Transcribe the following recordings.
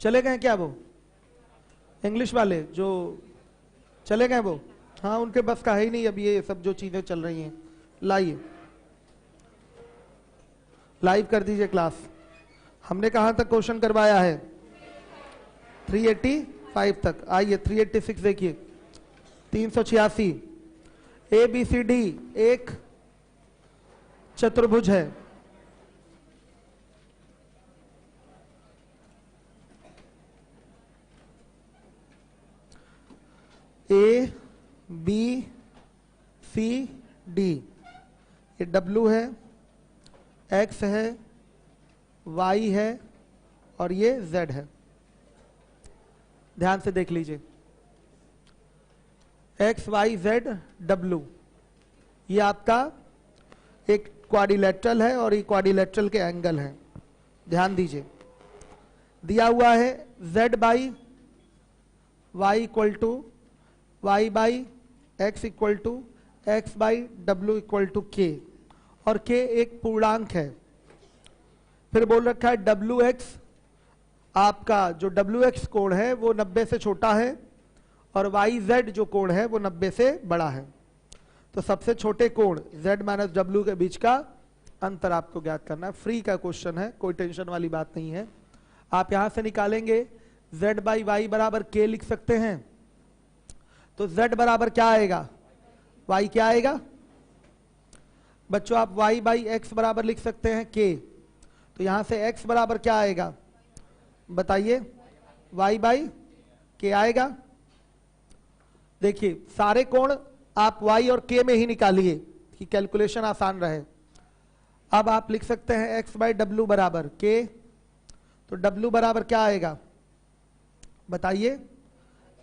चले गए क्या वो इंग्लिश वाले जो चले गए वो? हाँ, उनके बस का है ही नहीं अब ये सब जो चीजें चल रही हैं। लाइए, लाइव कर दीजिए क्लास। हमने कहां तक क्वेश्चन करवाया है? 385 तक। आइए 386 देखिए। 386 ABCD एक चतुर्भुज है। ABCD, ये W है, X है, Y है और ये Z है। ध्यान से देख लीजिए, X Y Z W, ये आपका एक क्वाड्रिलेटरल है और ये क्वाड्रिलेटरल के एंगल हैं। ध्यान दीजिए, दिया हुआ है Z by Y equal to Y by X equal to X by W equal to K, और K एक पूर्णांक है। फिर बोल रखा है WX, आपका जो WX कोण है वो 90 से छोटा है और YZ जो कोण है वो 90 से बड़ा है। तो सबसे छोटे कोण Z माइनस W के बीच का अंतर आपको ज्ञात करना है। फ्री का क्वेश्चन है, कोई टेंशन वाली बात नहीं है। आप यहां से निकालेंगे Z बाई Y बराबर K लिख सकते हैं। तो Z बराबर क्या आएगा? Y क्या आएगा बच्चों? आप Y बाई X बराबर लिख सकते हैं K। तो यहां से X बराबर क्या आएगा बताइए? Y बाई K आएगा। देखिए सारे कोण आप Y और K में ही निकालिए कि कैलकुलेशन आसान रहे। अब आप लिख सकते हैं X बाई W बराबर K। तो W बराबर क्या आएगा बताइए?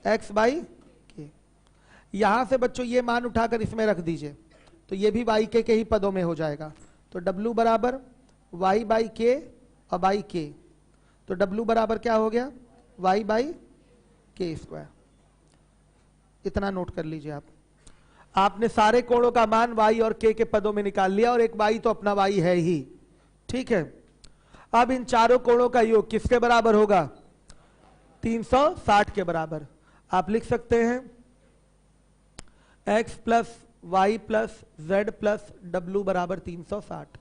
X by K। यहां से बच्चों ये मान उठाकर इसमें रख दीजिए तो ये भी Y के ही पदों में हो जाएगा। तो W बराबर Y बाई K और बाई K। तो W बराबर क्या हो गया? Y by K square. इतना नोट कर लीजिए आप। आपने सारे कोणों का मान Y और K के पदों में निकाल लिया और एक Y तो अपना Y है ही, ठीक है। अब इन चारों कोणों का योग किसके बराबर होगा? 360 के बराबर। आप लिख सकते हैं X plus Y plus Z plus W बराबर 360।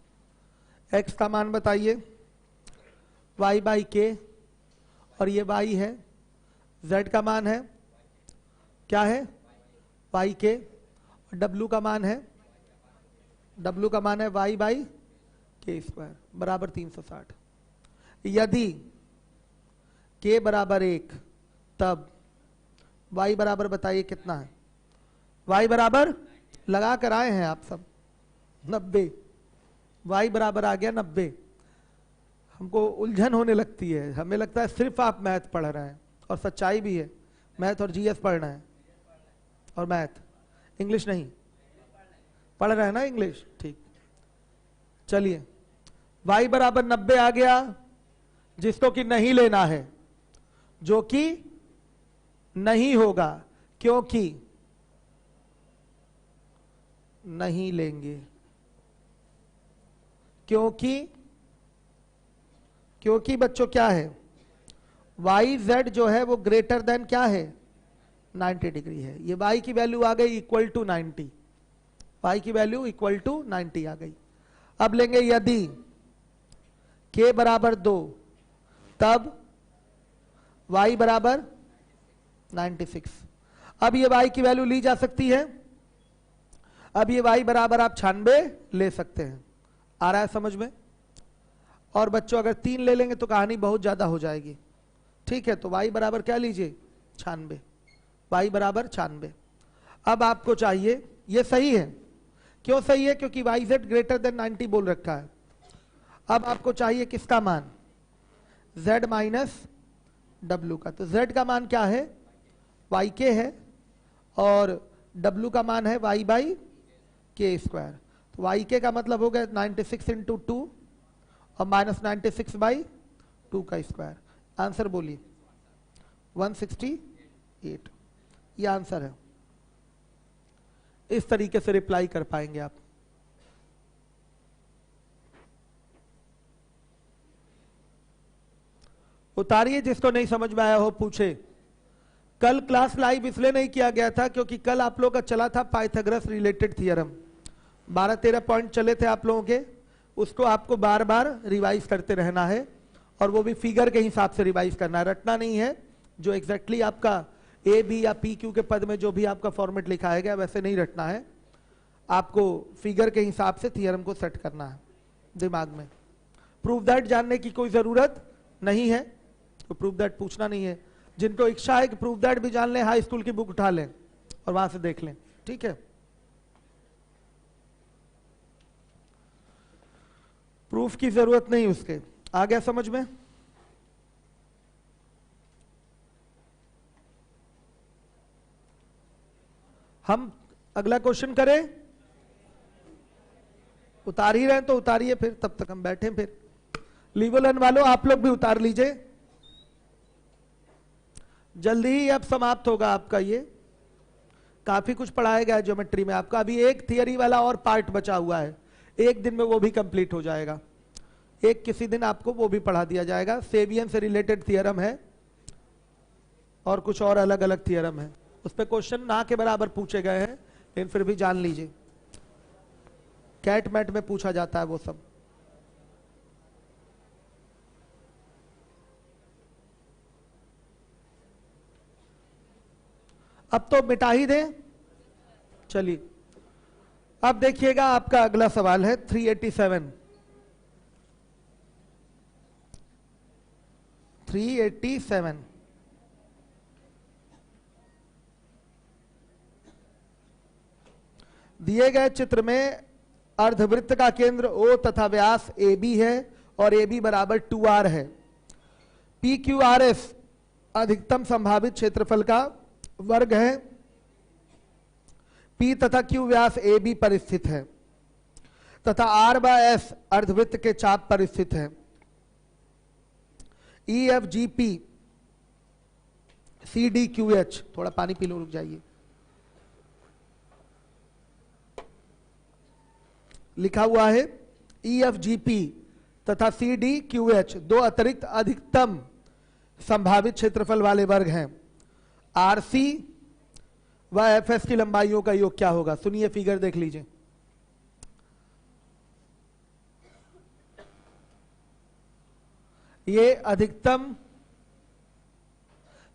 X का मान बताइए? Y बाई K और ये Y है। Z का मान है क्या है? Y K। और W का मान है? W का मान है Y बाई K स्क्वायर बराबर 360। यदि K बराबर 1 तब Y बराबर बताइए कितना है? Y बराबर लगा कर आए हैं आप सब 90। Y बराबर आ गया 90। हमको उलझन होने लगती है, हमें लगता है सिर्फ आप मैथ पढ़ रहे हैं, और सच्चाई भी है मैथ और GS पढ़ रहे हैं और मैथ, इंग्लिश नहीं पढ़ रहे हैं ना? इंग्लिश ठीक। चलिए Y बराबर 90 आ गया, जिसको कि नहीं लेना है, जो कि नहीं होगा, क्योंकि नहीं लेंगे, क्योंकि बच्चों क्या है? YZ जो है वो ग्रेटर देन क्या है? 90 डिग्री है। ये Y की वैल्यू आ गई इक्वल टू 90। Y की वैल्यू इक्वल टू 90 आ गई। अब लेंगे यदि K बराबर 2 तब Y बराबर 96। अब ये Y की वैल्यू ली जा सकती है। अब ये Y बराबर आप 96 ले सकते हैं। आ रहा है समझ में? और बच्चों अगर 3 ले लेंगे तो कहानी बहुत ज्यादा हो जाएगी, ठीक है। तो Y बराबर क्या लीजिए? 96। Y बराबर 96। अब आपको चाहिए, ये सही है। क्यों सही है? क्योंकि YZ ग्रेटर देन 90 बोल रखा है। अब आपको चाहिए किसका मान? Z माइनस W का। तो Z का मान क्या है? YK है और W का मान है Y बाई K स्क्वायर। तो YK का मतलब हो गया 96 इंटू 2 और माइनस 96 बाई 2 का स्क्वायर। आंसर बोलिए 168। ये आंसर है। इस तरीके से रिप्लाई कर पाएंगे आप। उतारिए, जिसको नहीं समझ में आया हो पूछे। कल क्लास लाइव इसलिए नहीं किया गया था क्योंकि कल आप लोगों का चला था पाइथागोरस रिलेटेड थियरम, 12-13 पॉइंट चले थे आप लोगों के, उसको आपको बार बार रिवाइज करते रहना है और वो भी फिगर के हिसाब से रिवाइज करना है, रटना नहीं है। जो एग्जैक्टली आपका ए बी या पी क्यू के पद में जो भी आपका फॉर्मेट लिखाया गया वैसे नहीं रटना है, आपको फिगर के हिसाब से थियरम को सेट करना है दिमाग में। प्रूव दैट जानने की कोई जरूरत नहीं है, तो प्रूव दैट पूछना नहीं है। जिनको इच्छा है कि प्रूव दैट भी जान लें, हाई स्कूल की बुक उठा लें और वहां से देख लें, ठीक है। प्रूफ की जरूरत नहीं उसके। आ गया समझ में? हम अगला क्वेश्चन करें? उतार ही रहे तो उतारिए, फिर तब तक हम बैठे। फिर लीवोलन वालों आप लोग भी उतार लीजिए, जल्दी ही अब समाप्त होगा आपका। ये काफी कुछ पढ़ाया गया ज्योमेट्री में आपका, अभी एक थियरी वाला और पार्ट बचा हुआ है, एक दिन में वो भी कंप्लीट हो जाएगा। एक किसी दिन आपको वो भी पढ़ा दिया जाएगा। सेबियन से रिलेटेड थियरम है और कुछ और अलग अलग थियरम है, उस पर क्वेश्चन ना के बराबर पूछे गए हैं, लेकिन फिर भी जान लीजिए, कैट मैट में पूछा जाता है वो सब। अब तो मिटा ही दें। चलिए अब देखिएगा, आपका अगला सवाल है 387। 387 दिए गए चित्र में अर्धवृत्त का केंद्र O तथा व्यास AB है और AB बराबर 2R है। PQRS अधिकतम संभावित क्षेत्रफल का वर्ग है। P तथा Q व्यास AB पर स्थित है तथा R/S अर्धवृत्त के चाप पर स्थित है। EFGP CDQH, थोड़ा पानी पी लो, रुक जाइए, लिखा हुआ है EFGP तथा CDQH दो अतिरिक्त अधिकतम संभावित क्षेत्रफल वाले वर्ग हैं। RC व FS की लंबाइयों का योग क्या होगा? सुनिए, फिगर देख लीजिए। ये अधिकतम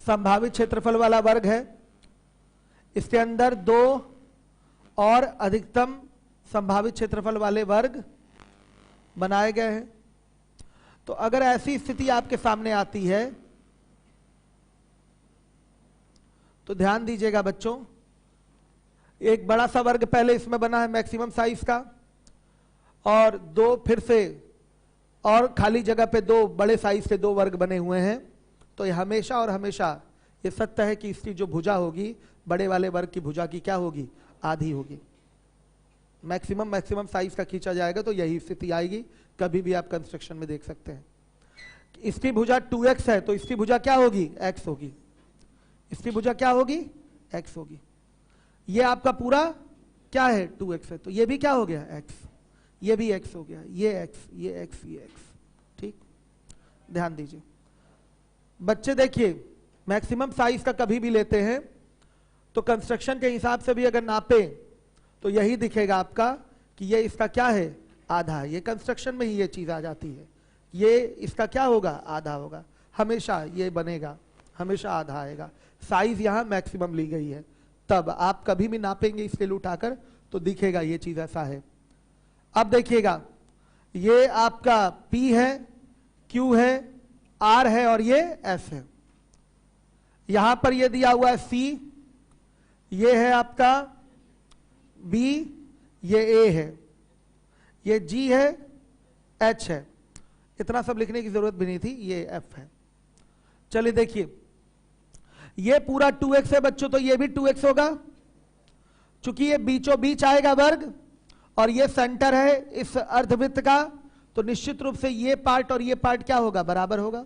संभावित क्षेत्रफल वाला वर्ग है, इसके अंदर दो और अधिकतम संभावित क्षेत्रफल वाले वर्ग बनाए गए हैं। तो अगर ऐसी स्थिति आपके सामने आती है तो ध्यान दीजिएगा बच्चों, एक बड़ा सा वर्ग पहले इसमें बना है मैक्सिमम साइज का, और दो फिर से और खाली जगह पे दो बड़े साइज के दो वर्ग बने हुए हैं। तो ये हमेशा और हमेशा ये सत्य है कि इसकी जो भुजा होगी, बड़े वाले वर्ग की भुजा की क्या होगी? आधी होगी। मैक्सिमम साइज का खींचा जाएगा तो यही स्थिति आएगी। कभी भी आप कंस्ट्रक्शन में देख सकते हैं। इसकी भुजा 2x है तो इसकी भुजा क्या होगी? x होगी। इसकी भुजा क्या होगी? x होगी। ये आपका पूरा क्या है? 2x है, तो ये भी क्या हो गया? x। ये भी x हो गया, ये x, ये x, ये x। ठीक, ध्यान दीजिए बच्चे। देखिए, मैक्सिमम साइज का कभी भी लेते हैं तो कंस्ट्रक्शन के हिसाब से भी अगर नापे तो यही दिखेगा आपका कि ये इसका क्या है? आधा है। ये कंस्ट्रक्शन में ही ये चीज आ जाती है। ये इसका क्या होगा? आधा होगा। हमेशा ये बनेगा, हमेशा आधा आएगा। साइज यहां मैक्सिमम ली गई है, तब आप कभी भी नापेंगे स्केल उठाकर तो दिखेगा ये चीज ऐसा है। अब देखिएगा, ये आपका P है, Q है, R है और ये S है। यहां पर ये दिया हुआ है C, ये है आपका B, ये A है, ये G है, H है। इतना सब लिखने की जरूरत भी नहीं थी, ये F है। चलिए देखिए, ये पूरा 2x है बच्चों, तो ये भी 2x होगा। चूंकि ये बीचों बीच आएगा वर्ग और ये सेंटर है इस अर्धवृत्त का, तो निश्चित रूप से ये पार्ट और ये पार्ट क्या होगा? बराबर होगा।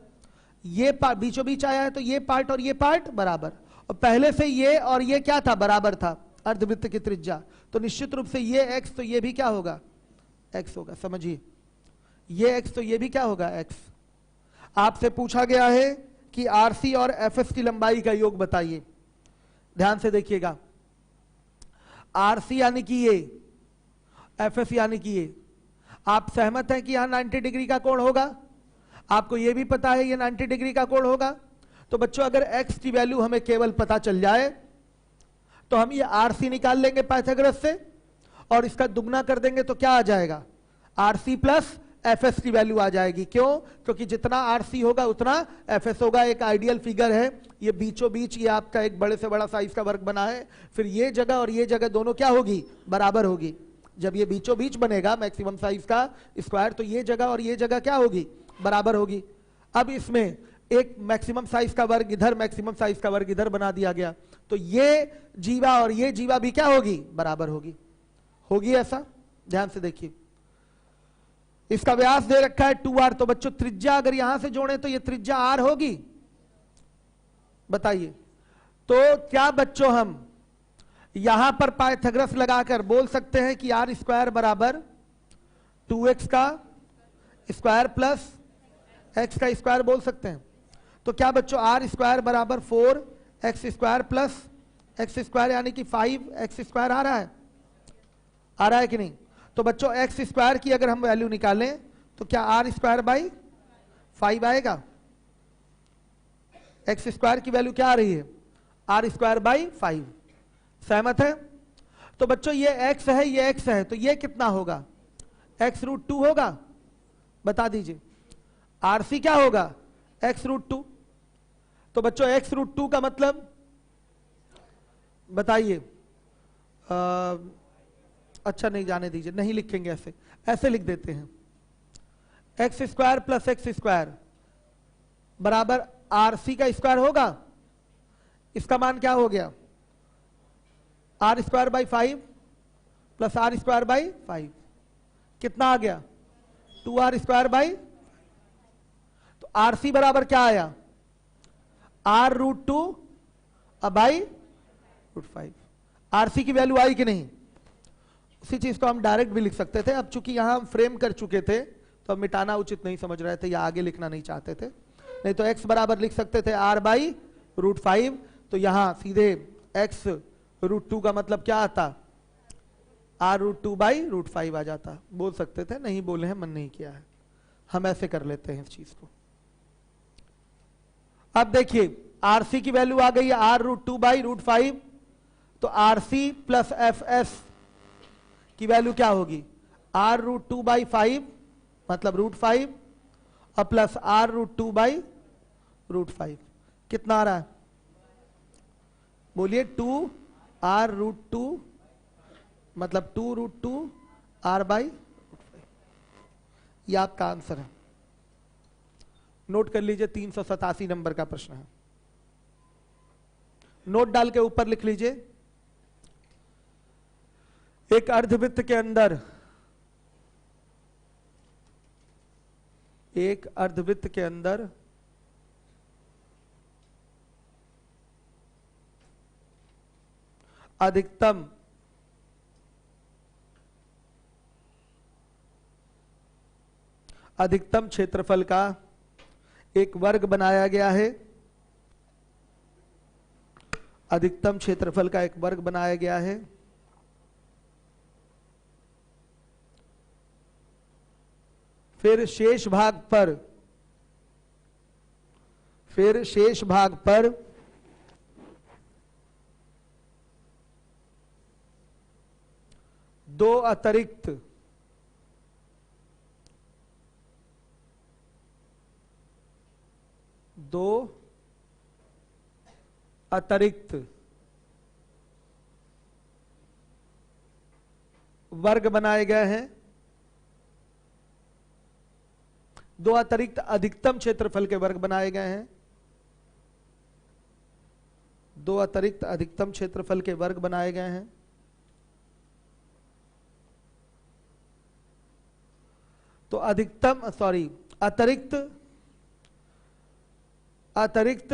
ये पार्ट बीचों बीच आया है तो ये पार्ट और ये पार्ट बराबर, और पहले से ये और ये क्या था? बराबर था अर्धवृत्त की त्रिज्या, तो निश्चित रूप से ये x तो ये भी क्या होगा? x होगा। समझिए, ये x तो ये भी क्या होगा? x। आपसे पूछा गया है कि आरसी और एफएस की लंबाई का योग बताइए। ध्यान से देखिएगा, आरसी यानी कि ये, एफएस यानी कि ये। आप सहमत हैं कि यहां 90 डिग्री का कोण होगा? आपको यह भी पता है ये 90 डिग्री का कोण होगा। तो बच्चों अगर x की वैल्यू हमें केवल पता चल जाए तो हम ये आरसी निकाल लेंगे पाइथागोरस से और इसका दुगना कर देंगे तो क्या आ जाएगा? आरसी प्लस एफएस की वैल्यू आ जाएगी। क्यों? क्योंकि जितना आरसी होगा उतना एफएस होगा। एक आइडियल फिगर है, ये बीचों बीच ये आपका एक बड़े से बड़ा साइज का वर्ग बना है, फिर ये जगह और ये जगह दोनों क्या होगी? बराबर होगी। जब ये बीचों बीच बनेगा मैक्सिमम साइज का स्क्वायर तो ये जगह और ये जगह क्या होगी? बराबर होगी। अब इसमें एक मैक्सिमम साइज का वर्ग इधर, मैक्सिमम साइज का वर्ग इधर बना दिया गया, तो ये जीवा और ये जीवा भी क्या होगी? बराबर होगी। होगी ऐसा? ध्यान से देखिए, इसका व्यास दे रखा है 2r, तो बच्चों त्रिज्या अगर यहां से जोड़े तो ये त्रिज्या r होगी। बताइए, तो क्या बच्चों हम यहां पर पाइथागोरस लगाकर बोल सकते हैं कि r स्क्वायर बराबर 2x का स्क्वायर प्लस x का स्क्वायर बोल सकते हैं? तो क्या बच्चों r स्क्वायर बराबर 4x square plus x square यानी कि 5x स्क्वायर आ रहा है? आ रहा है कि नहीं? तो बच्चों x स्क्वायर की अगर हम वैल्यू निकालें तो क्या r स्क्वायर बाई 5 आएगा? x स्क्वायर की वैल्यू क्या आ रही है? r square by 5। सहमत है? तो बच्चों ये x है, ये x है, तो ये कितना होगा? x√2 होगा। बता दीजिए, rc क्या होगा? x√2। तो बच्चों x√2 का मतलब बताइए। अच्छा नहीं, जाने दीजिए, नहीं लिखेंगे, ऐसे ऐसे लिख देते हैं, X square plus X square बराबर आरसी का स्क्वायर होगा। इसका मान क्या हो गया? R square by 5 plus R square by 5, कितना आ गया? 2r square by. तो आरसी बराबर क्या आया? r√2 by √5। आरसी की वैल्यू आई कि नहीं? उसी चीज को हम डायरेक्ट भी लिख सकते थे। अब चूंकि यहां हम फ्रेम कर चुके थे तो अब मिटाना उचित नहीं समझ रहे थे या आगे लिखना नहीं चाहते थे, नहीं तो x बराबर लिख सकते थे r बाई √5। तो यहां सीधे x√2 का मतलब क्या आता? r√2 बाई √5 आ जाता। बोल सकते थे, नहीं बोले हैं, मन नहीं किया है, हम ऐसे कर लेते हैं इस चीज को। अब देखिए आरसी की वैल्यू आ गई है r√2 बाई √5, तो आरसी प्लस एफ एस की वैल्यू क्या होगी? r√2 बाई 5 मतलब √5 और प्लस r√2 बाई √5, कितना आ रहा है? बोलिए 2r√2 मतलब 2√2 r बाई √5। यह आपका आंसर है। नोट कर लीजिए, 387 नंबर का प्रश्न है। नोट डाल के ऊपर लिख लीजिए, एक अर्धवृत्त के अंदर, एक अर्धवृत्त के अंदर अधिकतम क्षेत्रफल का एक वर्ग बनाया गया है। अधिकतम क्षेत्रफल का एक वर्ग बनाया गया है। फिर शेष भाग पर दो अतिरिक्त वर्ग बनाए गए हैं। दो अतिरिक्त अधिकतम क्षेत्रफल के वर्ग बनाए गए हैं। दो अतिरिक्त अधिकतम क्षेत्रफल के वर्ग बनाए गए हैं। तो अतिरिक्त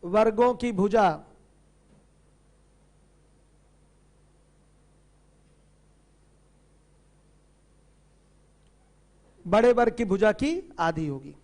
वर्गों की भुजा बड़े वर्ग की भुजा की आधी होगी।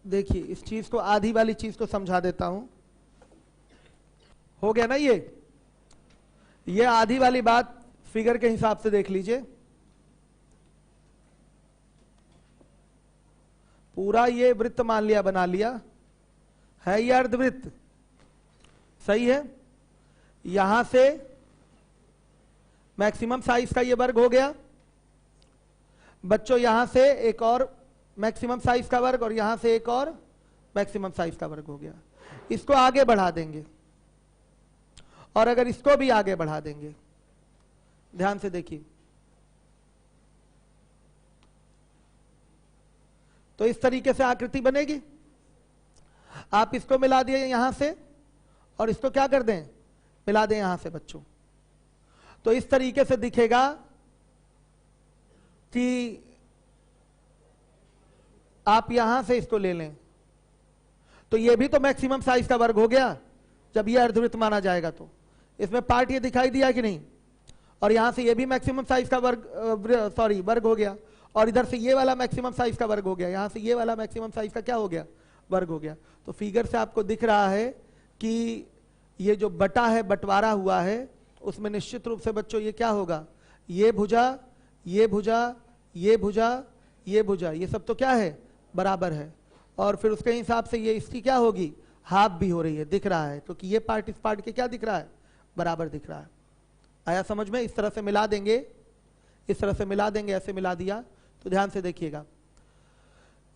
देखिए इस चीज को, आधी वाली चीज को समझा देता हूं। हो गया ना ये आधी वाली बात फिगर के हिसाब से देख लीजिए। पूरा ये वृत्त मान लिया, बना लिया है, ये अर्धवृत्त सही है। यहां से मैक्सिमम साइज का ये वर्ग हो गया बच्चों, यहां से एक और मैक्सिमम साइज का वर्ग और यहां से एक और मैक्सिमम साइज का वर्ग हो गया। इसको आगे बढ़ा देंगे और अगर इसको भी आगे बढ़ा देंगे, ध्यान से देखिए, तो इस तरीके से आकृति बनेगी। आप इसको मिला दिए यहां से और इसको क्या कर दें, मिला दें यहां से बच्चों, तो इस तरीके से दिखेगा कि आप यहां से इसको ले लें तो ये भी तो मैक्सिमम साइज का वर्ग हो गया जब ये अर्धवृत्त माना जाएगा। तो इसमें पार्ट ये दिखाई दिया कि नहीं, और यहां से ये भी मैक्सिमम साइज का वर्ग हो गया, और इधर से ये वाला मैक्सिमम साइज का वर्ग हो गया, यहां से ये वाला मैक्सिमम साइज का क्या हो गया, वर्ग हो गया। तो फिगर से आपको दिख रहा है कि ये जो बटा है, बंटवारा हुआ है, उसमें निश्चित रूप से बच्चों ये क्या होगा, ये भुजा, ये भुजा, ये भुजा, ये भुजा, ये सब तो क्या है, बराबर है। और फिर उसके हिसाब से ये इसकी क्या होगी, हाफ भी हो रही है, दिख रहा है, क्योंकि ये पार्ट इस पार्ट के क्या दिख रहा है, बराबर दिख रहा है। आया समझ में? इस तरह से मिला देंगे, इस तरह से मिला देंगे, ऐसे मिला दिया तो ध्यान से देखिएगा,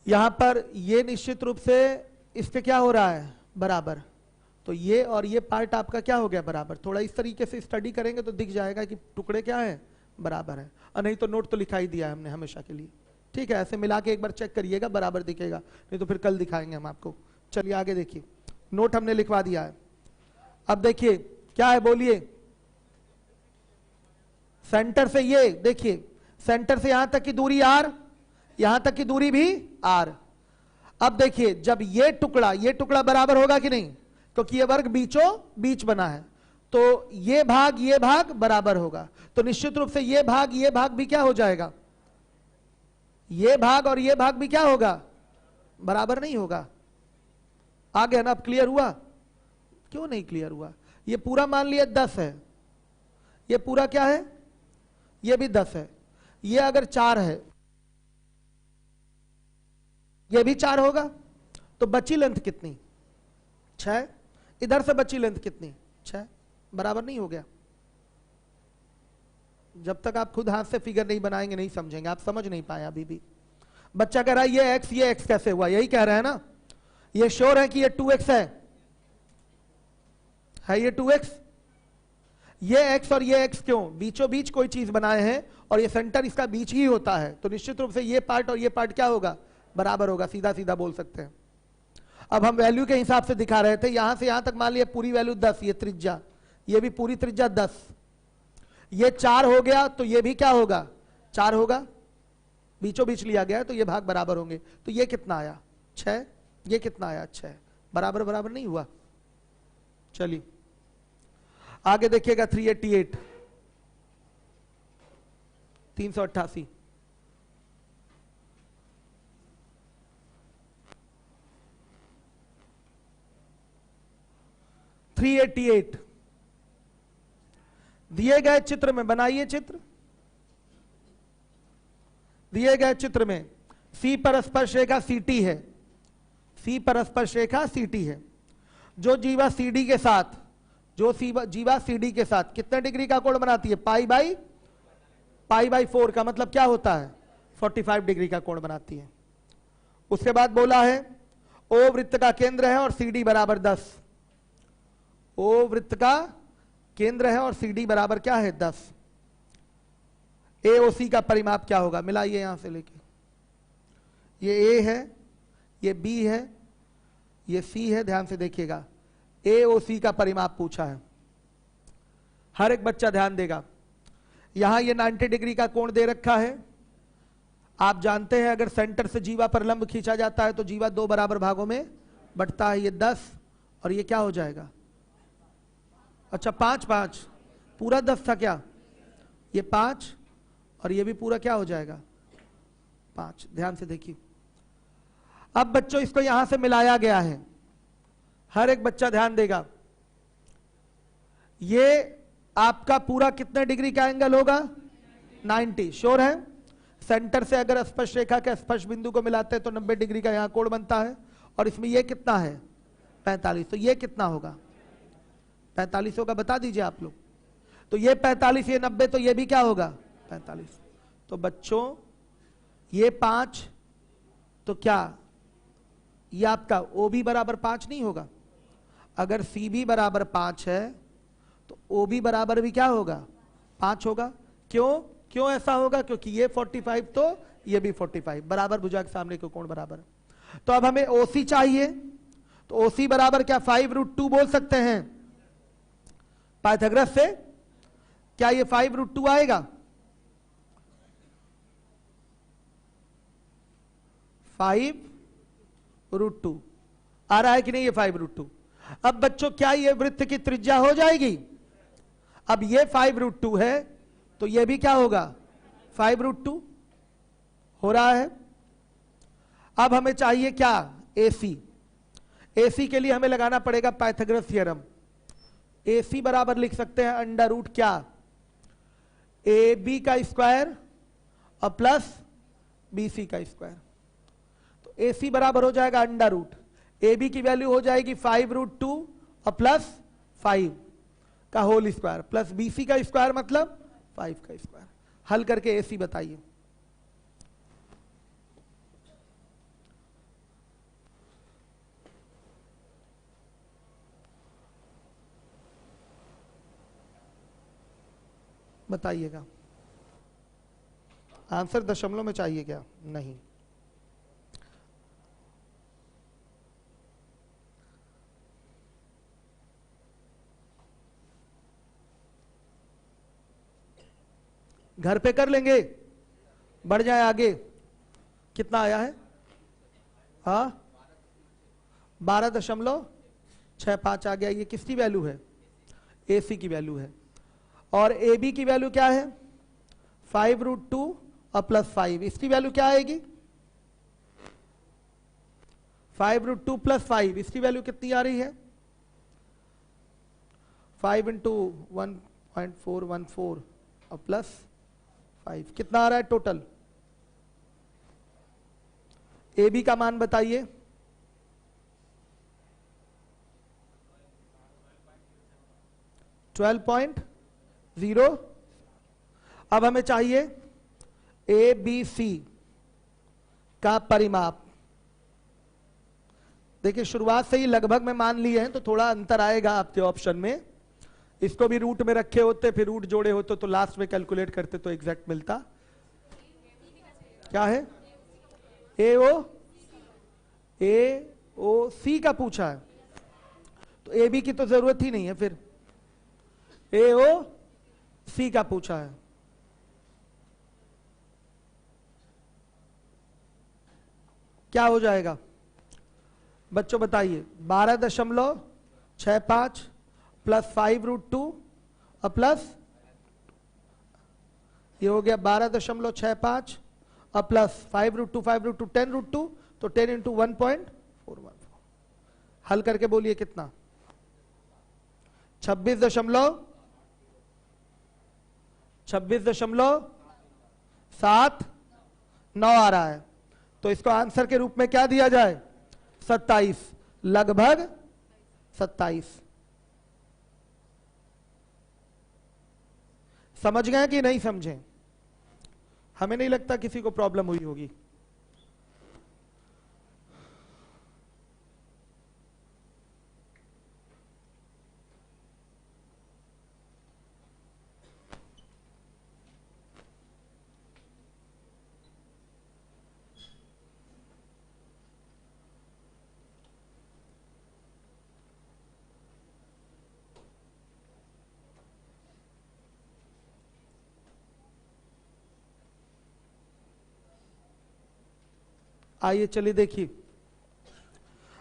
यहां पर ये निश्चित रूप से इसके क्या हो रहा है, बराबर। तो ये और ये पार्ट आपका क्या हो गया, बराबर। थोड़ा इस तरीके से स्टडी करेंगे तो दिख जाएगा कि टुकड़े क्या है, बराबर है। और नहीं तो नोट तो लिखा ही दिया है हमने हमेशा के लिए, ठीक है। ऐसे मिला के एक बार चेक करिएगा, बराबर दिखेगा, नहीं तो फिर कल दिखाएंगे हम आपको। चलिए आगे देखिए, नोट हमने लिखवा दिया है। अब देखिए क्या है, बोलिए। सेंटर से ये देखिए, सेंटर से यहां तक की दूरी आर, यहां तक की दूरी भी आर। अब देखिए जब ये टुकड़ा बराबर होगा कि नहीं, क्योंकि ये वर्ग बीचों बीच बना है, तो ये भाग बराबर होगा। तो निश्चित रूप से ये भाग भी क्या हो जाएगा, ये भाग और ये भाग भी क्या होगा, बराबर नहीं होगा। आ गया ना, अब क्लियर हुआ? क्यों नहीं क्लियर हुआ? ये पूरा मान लिया 10 है, ये पूरा क्या है, ये भी 10 है। ये अगर 4 है, ये भी 4 होगा, तो बची लेंथ कितनी, 6। इधर से बची लेंथ कितनी, 6। बराबर नहीं हो गया। जब तक आप खुद हाथ से फिगर नहीं बनाएंगे नहीं समझेंगे, आप समझ नहीं पाए अभी भी। बच्चा कह रहा है ये x कैसे हुआ, यही कह रहा है ना। ये श्योर है कि ये 2x है ये 2x। ये x और ये x क्यों, बीचों बीच कोई चीज बनाए हैं और ये सेंटर इसका बीच ही होता है, तो निश्चित रूप से ये पार्ट और ये पार्ट क्या होगा, बराबर होगा, सीधा सीधा बोल सकते हैं। अब हम वैल्यू के हिसाब से दिखा रहे थे, यहां से यहां तक मान लिया पूरी वैल्यू 10, ये त्रिज्या, ये भी पूरी त्रिज्या 10, ये 4 हो गया, तो ये भी क्या होगा, 4 होगा, बीचों बीच लिया गया है, तो ये भाग बराबर होंगे। तो ये कितना आया, 6, ये कितना आया, 6। बराबर बराबर नहीं हुआ। चलिए आगे देखिएगा, 388, 388, दिए गए चित्र में, बनाइए चित्र। दिए गए चित्र में C पर स्पर्श रेखा CT है, C पर स्पर्श रेखा CT है, जो जीवा CD के साथ, जो जीवा CD के साथ कितने डिग्री का कोण बनाती है, पाई4 का मतलब क्या होता है, 45 डिग्री का कोण बनाती है। उसके बाद बोला है O वृत्त का केंद्र है और CD बराबर 10। O वृत्त का केंद्र है और CD बराबर क्या है, 10। AOC का परिमाप क्या होगा, मिलाइए यहां से लेके, ये A है, ये B है ये सी है, ध्यान से देखिएगा, AOC का परिमाप पूछा है। हर एक बच्चा ध्यान देगा। यहां ये 90 डिग्री का कोण दे रखा है। आप जानते हैं अगर सेंटर से जीवा पर लंब खींचा जाता है तो जीवा 2 बराबर भागों में बंटता है। ये 10 और ये क्या हो जाएगा, अच्छा 5 5, पूरा 10 था क्या, ये 5 और ये भी पूरा क्या हो जाएगा 5। ध्यान से देखिए। अब बच्चों इसको यहां से मिलाया गया है। हर एक बच्चा ध्यान देगा। ये आपका पूरा कितने डिग्री का एंगल होगा, 90। श्योर है। सेंटर से अगर स्पर्श रेखा के स्पर्श बिंदु को मिलाते हैं तो 90 डिग्री का यहां कोण बनता है। और इसमें ये कितना है 45, तो ये कितना होगा 45 होगा, बता दीजिए आप लोग। तो ये 45, ये 90, तो ये भी क्या होगा 45। तो बच्चों ये 5, तो क्या ये आपका OB बराबर 5 नहीं होगा। अगर CB बराबर 5 है तो OB बराबर भी क्या होगा 5 होगा। क्यों ऐसा होगा, क्योंकि ये 45 तो ये भी 45, बराबर भुजा के सामने के कोण बराबर। तो अब हमें OC चाहिए, तो OC बराबर क्या 5√2 बोल सकते हैं पाइथागोरस से। क्या ये 5√2 आएगा, 5√2 आ रहा है कि नहीं, ये 5√2। अब बच्चों क्या ये वृत्त की त्रिज्या हो जाएगी। अब ये 5√2 है तो ये भी क्या होगा 5√2 हो रहा है। अब हमें चाहिए क्या AC। AC के लिए हमें लगाना पड़ेगा पाइथागोरस थ्योरम। AC बराबर लिख सकते हैं अंडर रूट क्या AB का स्क्वायर और प्लस BC का स्क्वायर। तो AC बराबर हो जाएगा अंडर रूट, AB की वैल्यू हो जाएगी 5√2 और प्लस 5 का होल स्क्वायर प्लस BC का स्क्वायर मतलब 5 का स्क्वायर। हल करके AC बताइए। बताइएगा आंसर दशमलव में चाहिए क्या, नहीं। घर पे कर लेंगे, बढ़ जाए आगे। कितना आया है, हाँ 12.65 आ गया। ये किसकी वैल्यू है, AC की वैल्यू है। और AB की वैल्यू क्या है 5√2 और प्लस 5, इसकी वैल्यू क्या आएगी 5√2 प्लस 5, इसकी वैल्यू कितनी आ रही है 5 इंटू 1.414 और प्लस 5, कितना आ रहा है टोटल। AB का मान बताइए, 12.0। अब हमें चाहिए ABC का परिमाप। देखिए शुरुआत से ही लगभग में मान लिए हैं तो थोड़ा अंतर आएगा आपके ऑप्शन में। इसको भी रूट में रखे होते, फिर रूट जोड़े होते तो लास्ट में कैलकुलेट करते तो एग्जैक्ट मिलता। क्या है AOC का पूछा है, तो AB की तो जरूरत ही नहीं है, फिर AOC का पूछा है। क्या हो जाएगा बच्चों बताइए, 12.65 प्लस 5√2 और प्लस ये हो गया 12.65 और प्लस 5√2 10√2 तो 10 इंटू 1.414। हल करके बोलिए कितना 26.79 आ रहा है। तो इसको आंसर के रूप में क्या दिया जाए 27, लगभग 27। समझ गए कि नहीं समझे, हमें नहीं लगता किसी को प्रॉब्लम हुई होगी। आइए चलिए देखिए,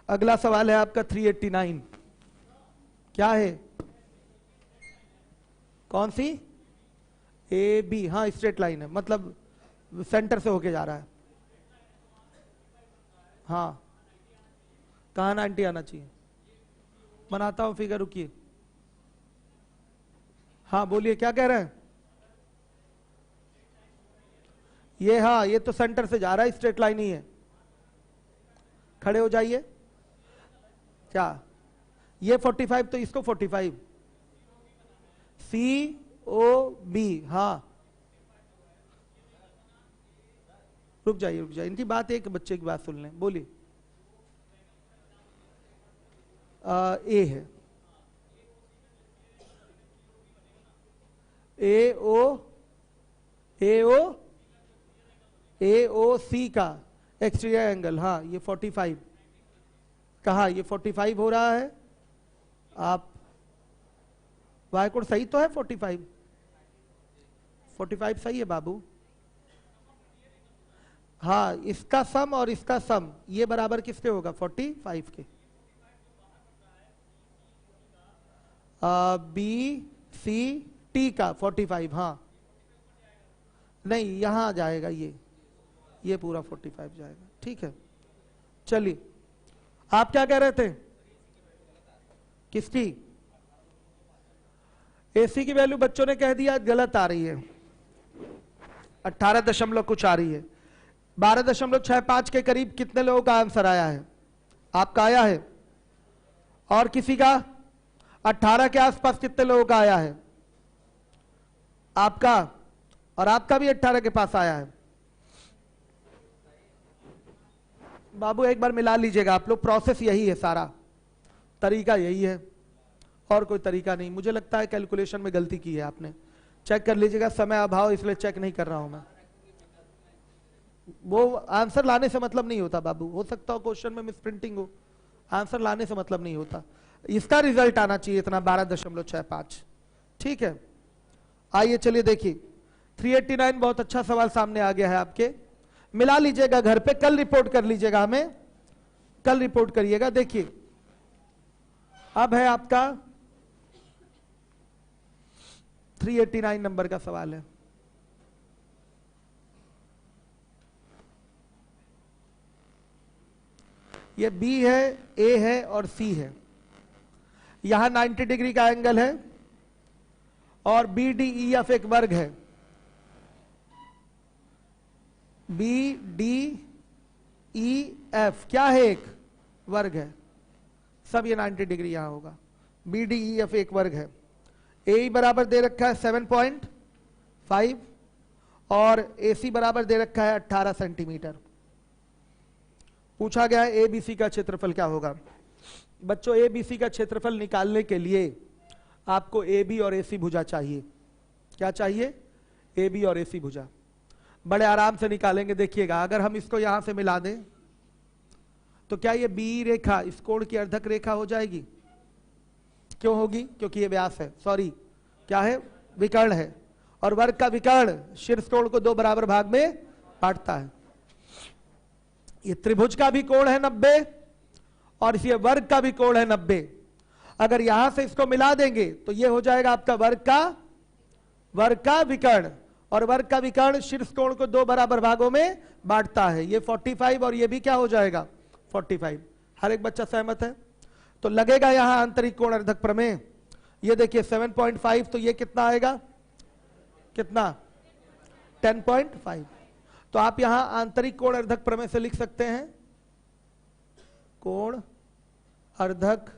अगला सवाल है आपका 389। क्या है? कौन सी? ए बी, हाँ स्ट्रेट लाइन है, मतलब सेंटर से होके जा रहा है। हाँ, कहाँ 90 आना चाहिए? बनाता हूं फिगर, रुकिए। हाँ बोलिए, क्या कह रहे हैं? ये, हाँ ये तो सेंटर से जा रहा है, स्ट्रेट लाइन ही है। खड़े हो जाइए। क्या ये 45, तो इसको 45, सी ओ बी। हाँ रुक जाइए रुक जाइए, इनकी बात, एक बच्चे की बात सुन लें। बोलिए। ए है, ए ओ सी का एक्सटीरियर एंगल, हाँ ये 45। कहा ये 45 हो रहा है। आप वाई कोड सही तो है? 45 सही है बाबू। हाँ, इसका सम और इसका सम ये बराबर किसके होगा? 45 के। बी सी टी का 45, हाँ नहीं यहां जाएगा, ये पूरा 45 जाएगा। ठीक है, चलिए आप क्या कह रहे थे? किसकी? एसी की वैल्यू बच्चों ने कह दिया गलत आ रही है, 18 दशमलव कुछ आ रही है। 12.65 के करीब कितने लोगों का आंसर आया है? आपका आया है? और किसी का? 18 के आसपास कितने लोगों का आया है? आपका, और आपका भी 18 के पास आया है। बाबू एक बार मिला लीजिएगा आप लोग, प्रोसेस यही है, सारा तरीका यही है, और कोई तरीका नहीं। मुझे लगता है कैलकुलेशन में गलती की है आपने, चेक कर लीजिएगा। समय अभाव इसलिए चेक नहीं कर रहा हूं मैं। वो आंसर लाने से मतलब नहीं होता बाबू, हो सकता हो क्वेश्चन में मिसप्रिंटिंग हो, आंसर लाने से मतलब नहीं होता। इसका रिजल्ट आना चाहिए इतना 12.65। ठीक है, आइए चलिए देखिए 389, बहुत अच्छा सवाल सामने आ गया है आपके। मिला लीजिएगा घर पे, कल रिपोर्ट कर लीजिएगा, हमें कल रिपोर्ट करिएगा। देखिए अब है आपका 389 नंबर का सवाल है। ये बी है, ए है और सी है। यहां 90 डिग्री का एंगल है और बी डी ई एफ एक वर्ग है। बी डी ई एफ क्या है? एक वर्ग है। सब ये 90 डिग्री यहां होगा। बी डी ई एफ एक वर्ग है। ए बराबर दे रखा है 7.5 और ए सी बराबर दे रखा है 18 सेंटीमीटर। पूछा गया है ए बी सी का क्षेत्रफल क्या होगा। बच्चों ए बी सी का क्षेत्रफल निकालने के लिए आपको ए बी और ए सी भुजा चाहिए। क्या चाहिए? ए बी और ए सी भुजा। बड़े आराम से निकालेंगे, देखिएगा। अगर हम इसको यहां से मिला दें तो क्या ये बी रेखा इस कोण की अर्धक रेखा हो जाएगी? क्यों होगी? क्योंकि ये व्यास है, सॉरी क्या है? विकर्ण है। और वर्ग का विकर्ण शीर्ष कोण को दो बराबर भाग में बांटता है। ये त्रिभुज का भी कोण है 90 और इसी वर्ग का भी कोण है 90। अगर यहां से इसको मिला देंगे तो ये हो जाएगा आपका वर्ग का विकर्ण, और वर्ग का विकर्ण शीर्ष कोण को दो बराबर भागों में बांटता है। ये 45 और ये भी क्या हो जाएगा? 45। हर एक बच्चा सहमत है? तो लगेगा यहां आंतरिक कोण अर्धक प्रमेय। ये देखिए 7.5, तो ये कितना आएगा? कितना? 10.5। तो आप यहां आंतरिक कोण अर्धक प्रमेय से लिख सकते हैं, कोण अर्धक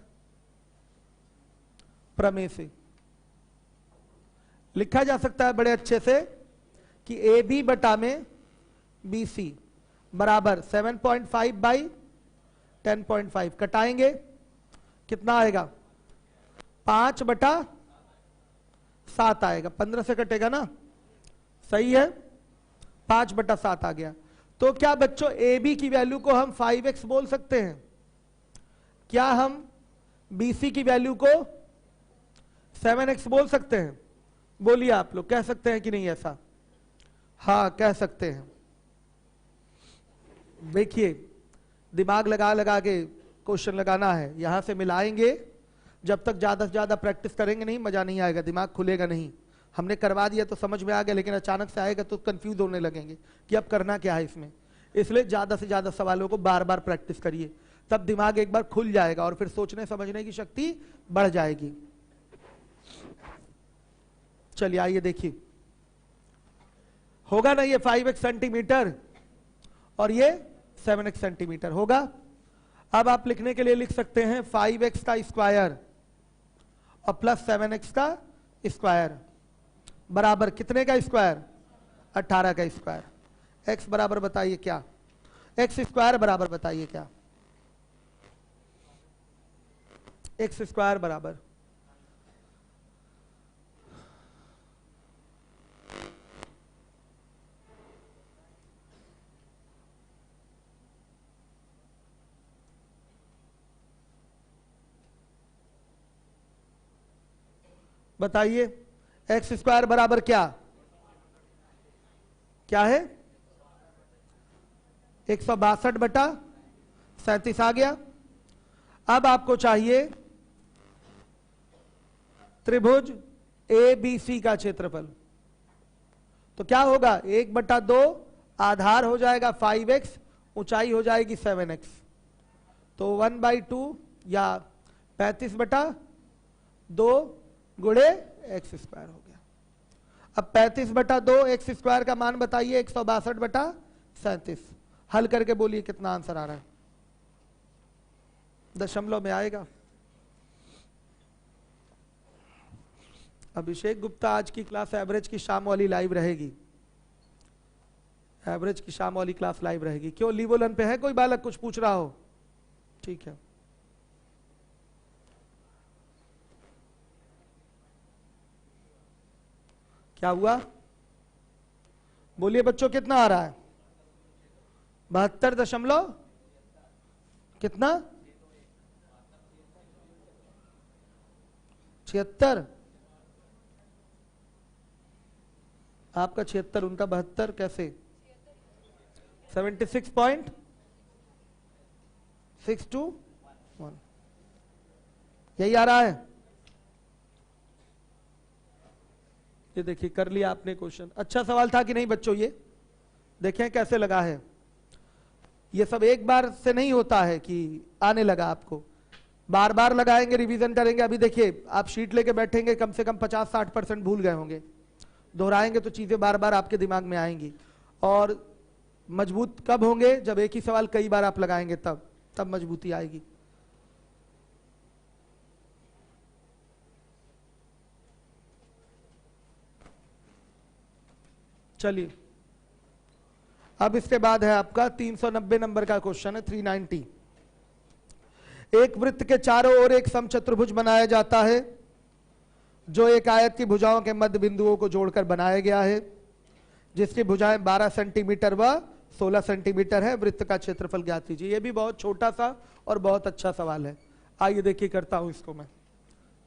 प्रमेय से लिखा जा सकता है बड़े अच्छे से कि ए बी बटा में बी सी बराबर 7.5 बाई 10.5। कटाएंगे कितना आएगा? 5/7 आएगा। 15 से कटेगा ना, सही है? 5/7 आ गया। तो क्या बच्चों ए बी की वैल्यू को हम 5x बोल सकते हैं? क्या हम बी सी की वैल्यू को 7x बोल सकते हैं? बोलिए आप लोग, कह सकते हैं कि नहीं ऐसा? हाँ कह सकते हैं। देखिए दिमाग लगा लगा के क्वेश्चन लगाना है, यहां से मिलाएंगे। जब तक ज्यादा से ज्यादा प्रैक्टिस करेंगे नहीं मजा नहीं आएगा, दिमाग खुलेगा नहीं। हमने करवा दिया तो समझ में आ गया, लेकिन अचानक से आएगा तो कंफ्यूज होने लगेंगे कि अब करना क्या है इसमें। इसलिए ज्यादा से ज्यादा सवालों को बार बार प्रैक्टिस करिए, तब दिमाग एक बार खुल जाएगा और फिर सोचने समझने की शक्ति बढ़ जाएगी। चलिए आइए देखिए, होगा ना ये 5x सेंटीमीटर और ये 7x सेंटीमीटर होगा। अब आप लिखने के लिए लिख सकते हैं 5x का स्क्वायर और प्लस 7x का स्क्वायर बराबर कितने का स्क्वायर? 18 का स्क्वायर। x बराबर बताइए क्या? x स्क्वायर बराबर बताइए क्या? x स्क्वायर बराबर बताइए, एक्स स्क्वायर बराबर क्या क्या है? 162 बटा 37 आ गया। अब आपको चाहिए त्रिभुज ए बी सी का क्षेत्रफल। तो क्या होगा? 1/2 आधार हो जाएगा 5x, ऊंचाई हो जाएगी 7x, तो 1/2 या 35/2 गुणे एक्स स्क्वायर हो गया। अब 35/2 एक्स स्क्वायर का मान बताइए 162/37। हल करके बोलिए कितना आंसर आ रहा है? दशमलव में आएगा। अभिषेक गुप्ता आज की क्लास एवरेज की शाम वाली लाइव रहेगी, एवरेज की शाम वाली क्लास लाइव रहेगी। क्यों लीवोलन पे है कोई बालक कुछ पूछ रहा हो? ठीक है, क्या हुआ बोलिए बच्चों, कितना आ रहा है? 72 दशमलव कितना? 76। आपका 76, उनका 72 कैसे? 76.621 यही आ रहा है। ये देखिए कर लिया आपने क्वेश्चन। अच्छा सवाल था कि नहीं बच्चों? ये देखें कैसे लगा है। ये सब एक बार से नहीं होता है कि आने लगा आपको, बार बार लगाएंगे, रिवीजन करेंगे। अभी देखिए आप शीट लेके बैठेंगे, कम से कम 50-60% भूल गए होंगे। दोहराएंगे तो चीजें बार बार आपके दिमाग में आएंगी। और मजबूत कब होंगे? जब एक ही सवाल कई बार आप लगाएंगे, तब मजबूती आएगी। चलिए अब इसके बाद है आपका 390 नंबर का क्वेश्चन है 390। एक वृत्त के चारों ओर एक समचतुर्भुज बनाया जाता है जो एक आयत की भुजाओं के मध्य बिंदुओं को जोड़कर बनाया गया है, जिसकी भुजाएं 12 सेंटीमीटर व 16 सेंटीमीटर है। वृत्त का क्षेत्रफल ज्ञात कीजिए। यह भी बहुत छोटा सा और बहुत अच्छा सवाल है। आइए देखिए करता हूं इसको मैं।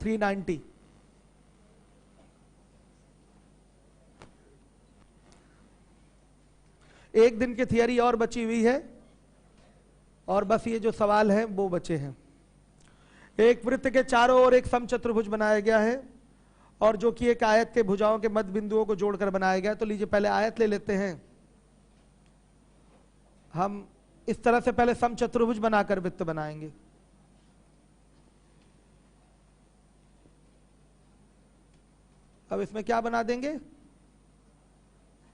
390 एक दिन की थियरी और बची हुई है और बस ये जो सवाल है वो बचे हैं। एक वृत्त के चारों ओर एक समचतुर्भुज बनाया गया है और जो कि एक आयत के भुजाओं के मध्य बिंदुओं को जोड़कर बनाया गया है। तो लीजिए पहले आयत ले लेते हैं हम। इस तरह से पहले समचतुर्भुज बनाकर वृत्त बनाएंगे। अब इसमें क्या बना देंगे?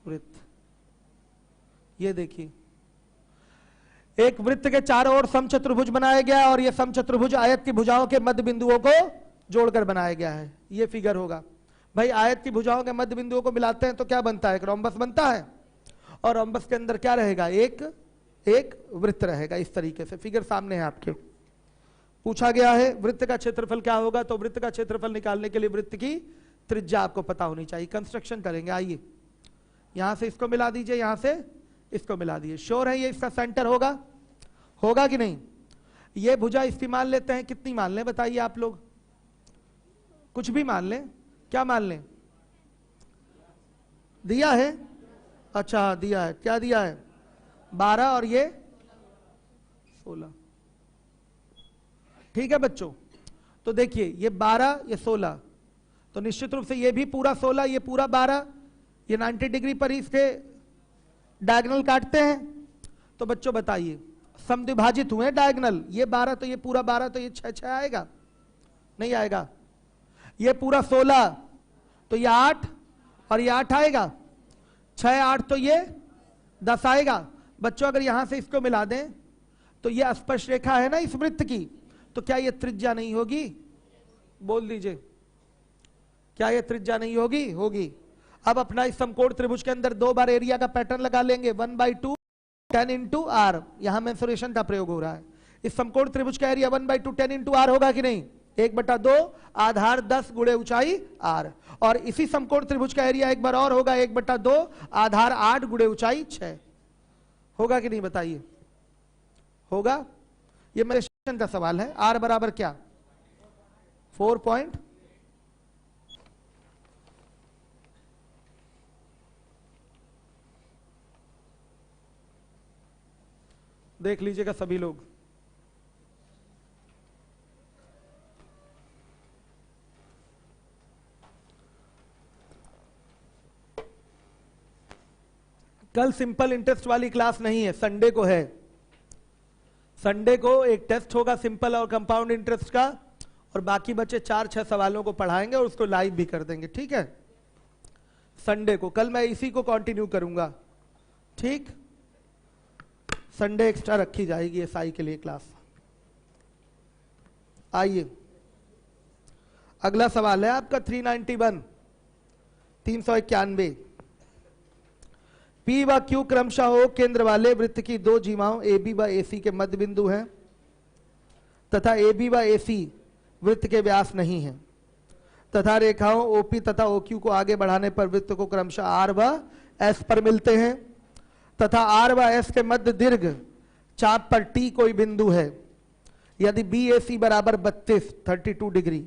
वृत्त। ये देखिए एक वृत्त के चारों ओर समचतुर्भुज बनाया गया और यह समचतुर्भुज आयत की भुजाओं के मध्य बिंदुओं को जोड़कर बनाया गया है। यह फिगर होगा। भाई आयत की भुजाओं के मध्य बिंदुओं को मिलाते हैं तो क्या बनता है? एक रोम्बस बनता है और रोम्बस के अंदर क्या रहेगा? एक वृत्त रहेगा। इस तरीके से फिगर सामने है आपके। पूछा गया है वृत्त का क्षेत्रफल क्या होगा, तो वृत्त का क्षेत्रफल निकालने के लिए वृत्त की त्रिज्या आपको पता होनी चाहिए। कंस्ट्रक्शन करेंगे। आइए यहां से इसको मिला दीजिए, यहां से इसको मिला दीजिए। श्योर है ये इसका सेंटर होगा? होगा कि नहीं? ये भुजा इसकी मान लेते हैं। कितनी मान लें बताइए आप लोग? कुछ भी मान लें। क्या मान लें? दिया है? अच्छा दिया है। क्या दिया है? 12 और ये 16। ठीक है बच्चों, तो देखिए ये 12 ये 16, तो निश्चित रूप से ये भी पूरा 16 ये पूरा 12, ये 90 डिग्री पर ही इसके डायगोनल काटते हैं। तो बच्चों बताइए समद्विभाजित हुए डायगोनल, ये 12 तो ये पूरा 12, तो ये 6 आएगा, नहीं आएगा। ये पूरा 16 तो ये 8 और ये 8 आएगा, 6 8 तो ये 10 आएगा। बच्चों अगर यहां से इसको मिला दें तो ये स्पर्श रेखा है ना इस वृत्त की, तो क्या ये त्रिज्या नहीं होगी? बोल दीजिए, क्या ये त्रिज्या नहीं होगी? होगी। अब अपना इस समकोण त्रिभुज के अंदर 2 बार एरिया का पैटर्न लगा लेंगे, 1/2 10 इंटू आर, यहां मेंसुरेशन का प्रयोग हो रहा है। इस समकोण त्रिभुज का एरिया 1/2 10 इंटू आर होगा कि नहीं? 1/2 आधार 10 गुणे ऊंचाई आर, और इसी समकोण त्रिभुज का एरिया एक बार और होगा 1/2 आधार 8 गुणे ऊंचाई 6, होगा कि नहीं बताइए? होगा। ये मेरे का सवाल है। आर बराबर क्या? 4 पॉइंट, देख लीजिएगा सभी लोग। कल सिंपल इंटरेस्ट वाली क्लास नहीं है, संडे को है। संडे को एक टेस्ट होगा सिंपल और कंपाउंड इंटरेस्ट का, और बाकी बच्चे 4-6 सवालों को पढ़ाएंगे और उसको लाइव भी कर देंगे। ठीक है, संडे को। कल मैं इसी को कंटिन्यू करूंगा। ठीक, संडे एक्स्ट्रा रखी जाएगी एसआई के लिए क्लास। आइए अगला सवाल है आपका 391 391। पी व क्यू क्रमशः हो केंद्र वाले वृत्त की 2 जीवाओं ए बी व ए सी के मध्य बिंदु हैं तथा ए बी व ए सी वृत्त के व्यास नहीं है, तथा रेखाओं ओपी तथा ओक्यू को आगे बढ़ाने पर वृत्त को क्रमशः आर व एस पर मिलते हैं, तथा आर व एस के मध्य दीर्घ चाप पर टी कोई बिंदु है। यदि बी ए सी बराबर 32 डिग्री,